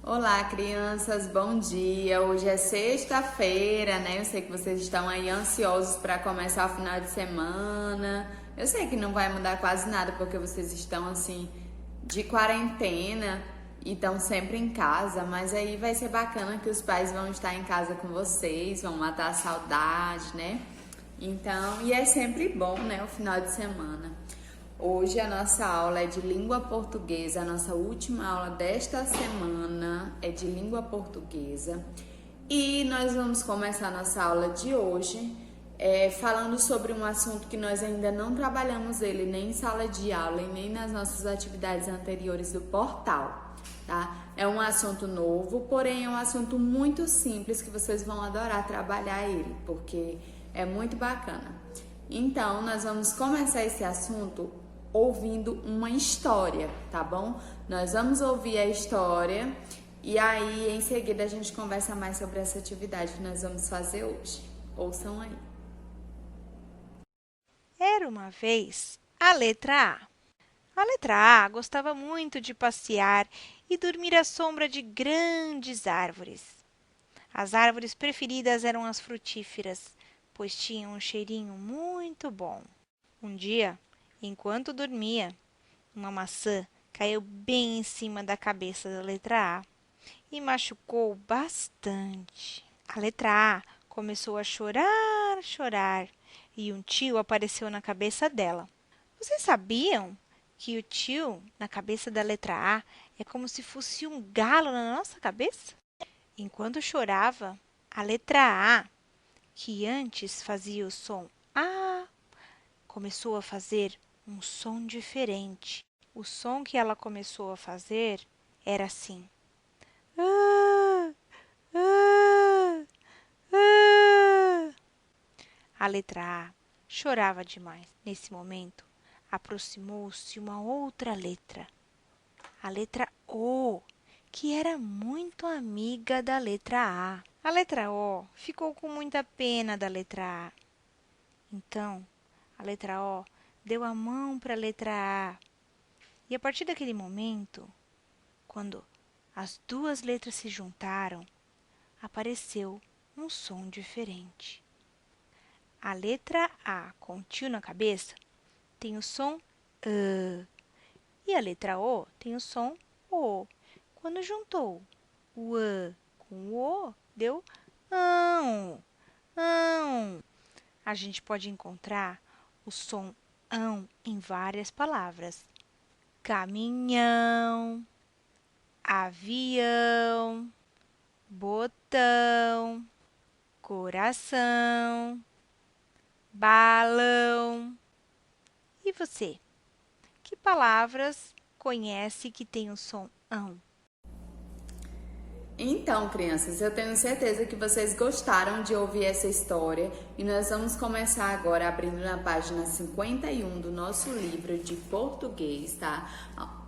Olá, crianças, bom dia. Hoje é sexta-feira, né? Eu sei que vocês estão aí ansiosos para começar o final de semana. Eu sei que não vai mudar quase nada porque vocês estão assim de quarentena e estão sempre em casa, mas aí vai ser bacana que os pais vão estar em casa com vocês, vão matar a saudade, né? Então, e é sempre bom, né, o final de semana. Hoje a nossa aula é de língua portuguesa, a nossa última aula desta semana é de língua portuguesa. E nós vamos começar a nossa aula de hoje falando sobre um assunto que nós ainda não trabalhamos ele nem em sala de aula e nem nas nossas atividades anteriores do portal, tá? É um assunto novo, porém é um assunto muito simples que vocês vão adorar trabalhar ele, porque é muito bacana. Então, nós vamos começar esse assunto ouvindo uma história, tá bom? Nós vamos ouvir a história e aí em seguida a gente conversa mais sobre essa atividade que nós vamos fazer hoje. Ouçam aí. Era uma vez a letra A. A letra A gostava muito de passear e dormir à sombra de grandes árvores. As árvores preferidas eram as frutíferas, pois tinham um cheirinho muito bom. Um dia, enquanto dormia, uma maçã caiu bem em cima da cabeça da letra A e machucou bastante. A letra A começou a chorar, chorar, e um tio apareceu na cabeça dela. Vocês sabiam que o tio na cabeça da letra A é como se fosse um galo na nossa cabeça? Enquanto chorava, a letra A, que antes fazia o som A, começou a fazer um som diferente. O som que ela começou a fazer era assim. Ah, ah, ah. A letra A chorava demais. Nesse momento, aproximou-se uma outra letra, a letra O, que era muito amiga da letra A. A letra O ficou com muita pena da letra A. Então, a letra O deu a mão para a letra A. E a partir daquele momento, quando as duas letras se juntaram, apareceu um som diferente. A letra A com o tio na cabeça tem o som e a letra O tem o som O. Quando juntou o com o O, deu ão, ão. A gente pode encontrar o som ão em várias palavras. Caminhão, avião, botão, coração, balão. E você? Que palavras conhece que tem o som ão? Então, crianças, eu tenho certeza que vocês gostaram de ouvir essa história e nós vamos começar agora abrindo na página 51 do nosso livro de português, tá?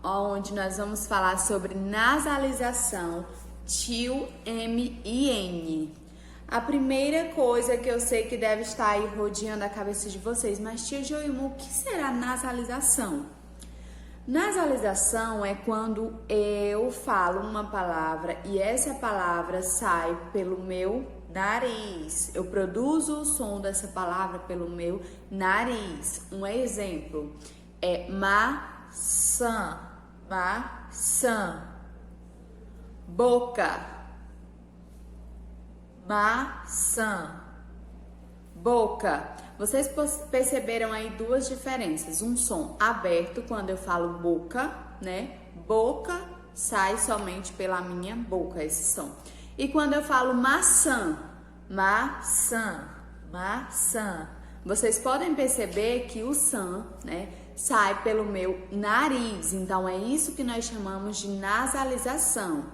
Onde nós vamos falar sobre nasalização, tio, M e N. A primeira coisa que eu sei que deve estar aí rodeando a cabeça de vocês, mas tia Joilma, o que será nasalização? Nasalização é quando eu falo uma palavra e essa palavra sai pelo meu nariz. Eu produzo o som dessa palavra pelo meu nariz. Um exemplo é maçã, maçã. Boca, maçã. Boca. Vocês perceberam aí duas diferenças. Um som aberto quando eu falo boca, né? Boca sai somente pela minha boca esse som. E quando eu falo maçã, maçã, maçã. Vocês podem perceber que o som, né, sai pelo meu nariz. Então é isso que nós chamamos de nasalização.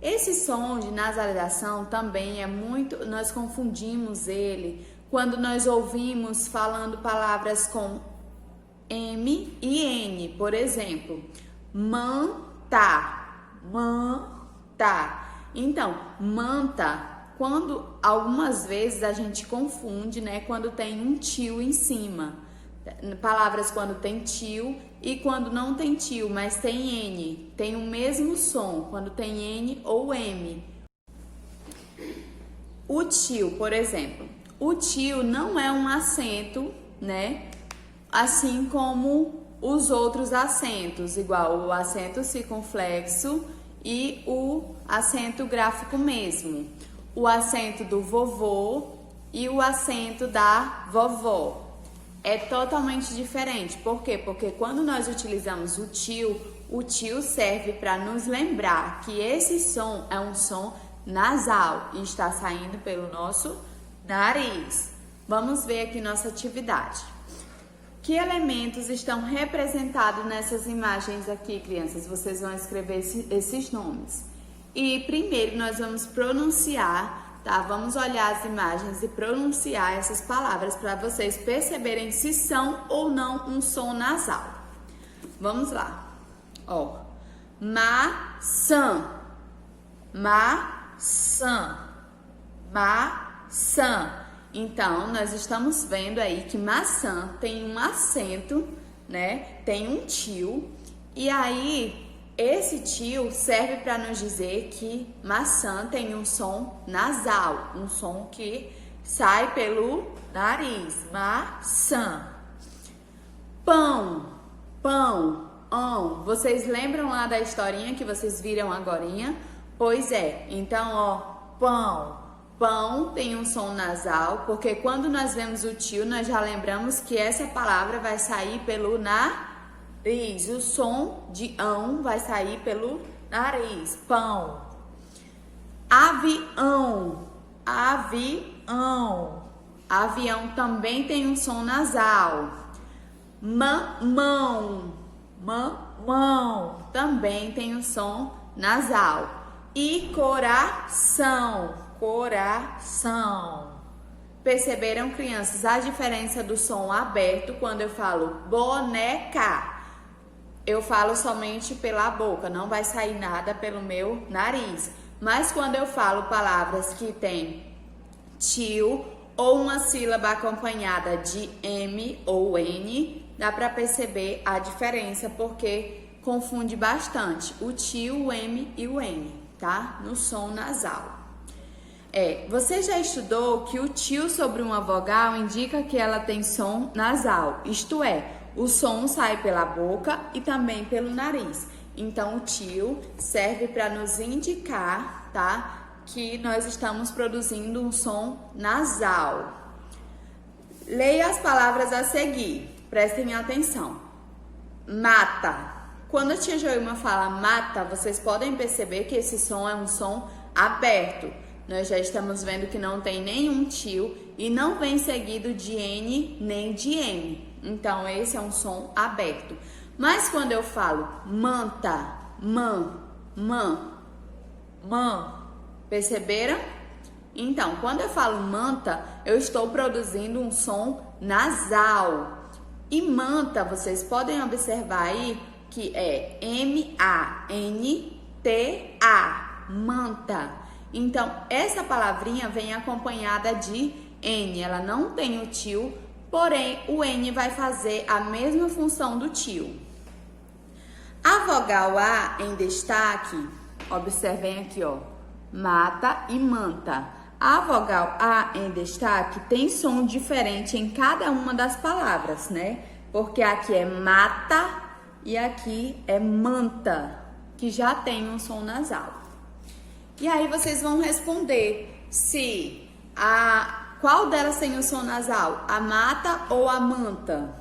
Esse som de nasalização também é muito, nós confundimos ele quando nós ouvimos falando palavras com M e N, por exemplo, manta, manta. Então, manta, quando algumas vezes a gente confunde, né, quando tem um tio em cima. Palavras quando tem tio E quando não tem tio, mas tem N, tem o mesmo som, quando tem N ou M. O tio, por exemplo, o tio não é um acento, né? Assim como os outros acentos, igual o acento circunflexo e o acento gráfico mesmo. O acento do vovô e o acento da vovó. É totalmente diferente. Por quê? Porque quando nós utilizamos o tio serve para nos lembrar que esse som é um som nasal e está saindo pelo nosso nariz. Vamos ver aqui nossa atividade. Que elementos estão representados nessas imagens aqui, crianças? Vocês vão escrever esses nomes. E primeiro nós vamos pronunciar, tá? Vamos olhar as imagens e pronunciar essas palavras para vocês perceberem se são ou não um som nasal. Vamos lá. Ó, maçã, maçã, maçã. Então, nós estamos vendo aí que maçã tem um acento, né? Tem um tio. E aí, esse tio serve para nos dizer que maçã tem um som nasal, um som que sai pelo nariz. Maçã. Pão, pão, ão. Vocês lembram lá da historinha que vocês viram agorinha? Pois é. Então, ó, pão. Pão tem um som nasal, porque quando nós vemos o tio, nós já lembramos que essa palavra vai sair pelo nariz. O som de ão vai sair pelo nariz. Pão. Avião. Avião. Avião também tem um som nasal. Mamão. Mamão também tem um som nasal. E coração. Coração. Perceberam, crianças, a diferença do som aberto quando eu falo boneca? Eu falo somente pela boca, não vai sair nada pelo meu nariz. Mas quando eu falo palavras que tem tio ou uma sílaba acompanhada de M ou N, dá para perceber a diferença, porque confunde bastante o tio, o M e o N, tá? No som nasal. Você já estudou que o tio sobre uma vogal indica que ela tem som nasal, isto é, o som sai pela boca e também pelo nariz. Então, o tio serve para nos indicar, tá, que nós estamos produzindo um som nasal. Leia as palavras a seguir, prestem atenção. Mata. Quando a tia Joilma fala mata, vocês podem perceber que esse som é um som aberto. Nós já estamos vendo que não tem nenhum tio e não vem seguido de N nem de M. Então, esse é um som aberto. Mas quando eu falo manta, perceberam? Então, quando eu falo manta, eu estou produzindo um som nasal. E manta, vocês podem observar aí que é M-A-N-T-A, manta. Então, essa palavrinha vem acompanhada de N, ela não tem o tio, porém o N vai fazer a mesma função do tio. A vogal A em destaque, observem aqui, ó, mata e manta. A vogal A em destaque tem som diferente em cada uma das palavras, né? Porque aqui é mata e aqui é manta, que já tem um som nasal. E aí vocês vão responder se qual delas tem um som nasal, a mata ou a manta?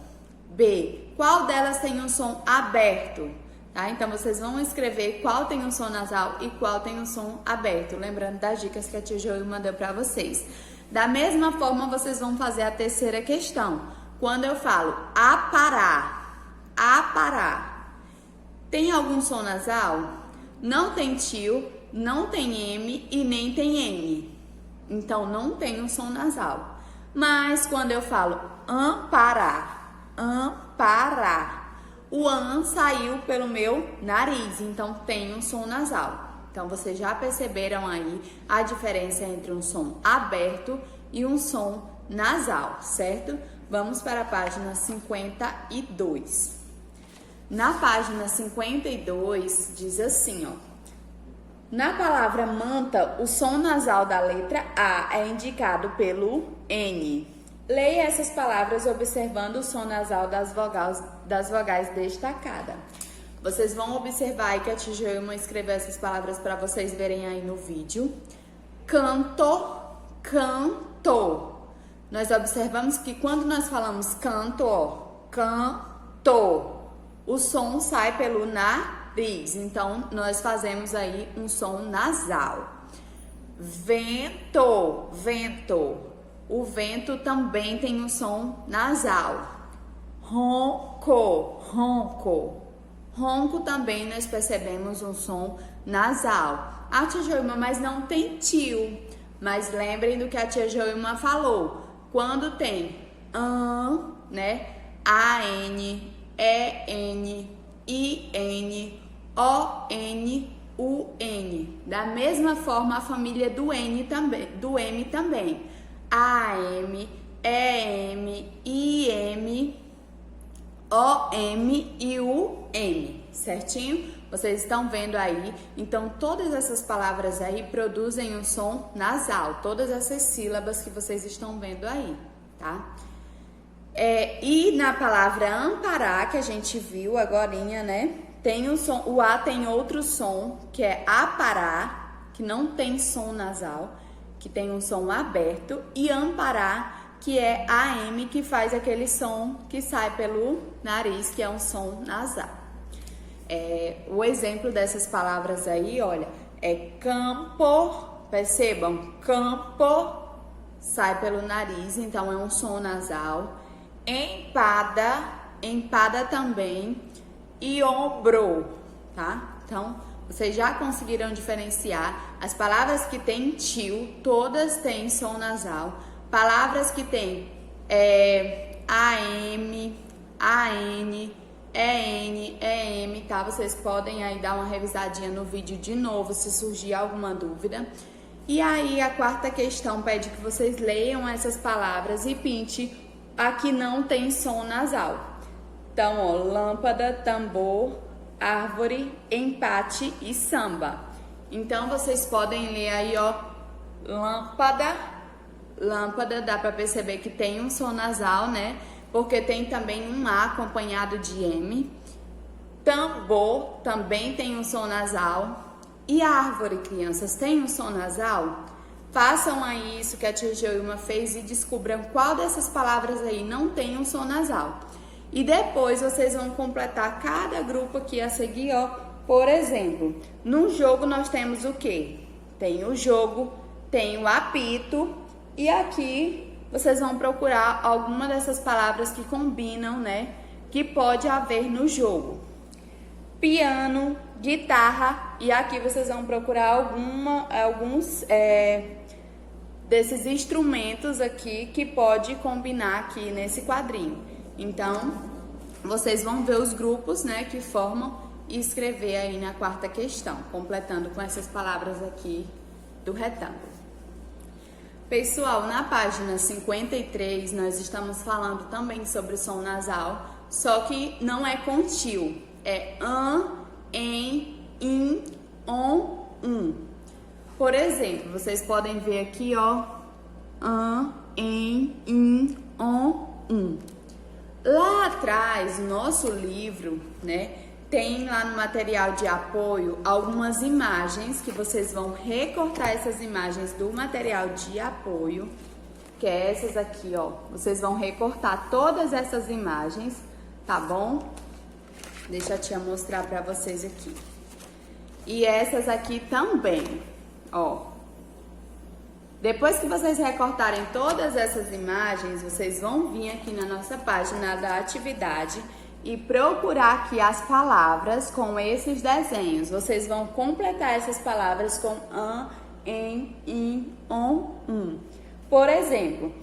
B, qual delas tem um som aberto? Tá? Então vocês vão escrever qual tem um som nasal e qual tem um som aberto, lembrando das dicas que a tia Joilma mandou para vocês. Da mesma forma, vocês vão fazer a terceira questão. Quando eu falo aparar, tem algum som nasal? Não tem tio, não tem M e nem tem N. Então, não tem um som nasal. Mas, quando eu falo amparar, o an saiu pelo meu nariz. Então, tem um som nasal. Então, vocês já perceberam aí a diferença entre um som aberto e um som nasal, certo? Vamos para a página 52. Na página 52, diz assim, ó. Na palavra manta, o som nasal da letra A é indicado pelo N. Leia essas palavras observando o som nasal das vogais destacadas. Vocês vão observar aí que a tia Joelma escreveu essas palavras para vocês verem aí no vídeo. Canto, canto. Nós observamos que quando nós falamos canto, ó, canto, o som sai pelo nariz. Então, nós fazemos aí um som nasal. Vento, vento. O vento também tem um som nasal. Ronco, ronco. Ronco também nós percebemos um som nasal. A tia Joelma, mas não tem tio. Mas lembrem do que a tia Joelma falou. Quando tem né? A-N, E-N, I-N, O-N, U-N. Da mesma forma, a família do N também, do M também. A-M, E-M, I-M, O-M e U-M. Certinho? Vocês estão vendo aí? Então, todas essas palavras aí produzem um som nasal. Todas essas sílabas que vocês estão vendo aí, tá? E na palavra amparar, que a gente viu agorinha, né? Tem o som, o A tem outro som, que é aparar, que não tem som nasal, que tem um som aberto. E amparar, que é AM, que faz aquele som que sai pelo nariz, que é um som nasal. O exemplo dessas palavras aí, olha, é campo, percebam, campo sai pelo nariz, então é um som nasal. Empada, empada também, e ombro, tá? Então, vocês já conseguiram diferenciar as palavras que tem tio, todas têm som nasal. Palavras que tem AM, AN, EN, EM, tá? Vocês podem aí dar uma revisadinha no vídeo de novo, se surgir alguma dúvida. E aí, a quarta questão pede que vocês leiam essas palavras e pinte a que não tem som nasal. Então, ó, lâmpada, tambor, árvore, empate e samba. Então, vocês podem ler aí, ó, lâmpada, lâmpada, dá pra perceber que tem um som nasal, né? Porque tem também um A acompanhado de M. Tambor também tem um som nasal. E árvore, crianças, tem um som nasal? Façam aí isso que a tia Joelma fez e descubram qual dessas palavras aí não tem um som nasal. E depois vocês vão completar cada grupo aqui a seguir, ó. Por exemplo, no jogo nós temos o quê? Tem o jogo, tem o apito e aqui vocês vão procurar alguma dessas palavras que combinam, né? Que pode haver no jogo. Piano, guitarra e aqui vocês vão procurar alguns desses instrumentos aqui que pode combinar aqui nesse quadrinho. Então, vocês vão ver os grupos, né, que formam e escrever aí na quarta questão, completando com essas palavras aqui do retângulo. Pessoal, na página 53, nós estamos falando também sobre o som nasal, só que não é com tio, é an, em, in, on, Por exemplo, vocês podem ver aqui, ó, an, em, in, on, Lá atrás, no nosso livro, né, tem lá no material de apoio algumas imagens que vocês vão recortar essas imagens do material de apoio, que é essas aqui, ó. Vocês vão recortar todas essas imagens, tá bom? Deixa a tia mostrar pra vocês aqui. E essas aqui também, ó. Depois que vocês recortarem todas essas imagens, vocês vão vir aqui na nossa página da atividade e procurar aqui as palavras com esses desenhos. Vocês vão completar essas palavras com an, em, in, on, Por exemplo,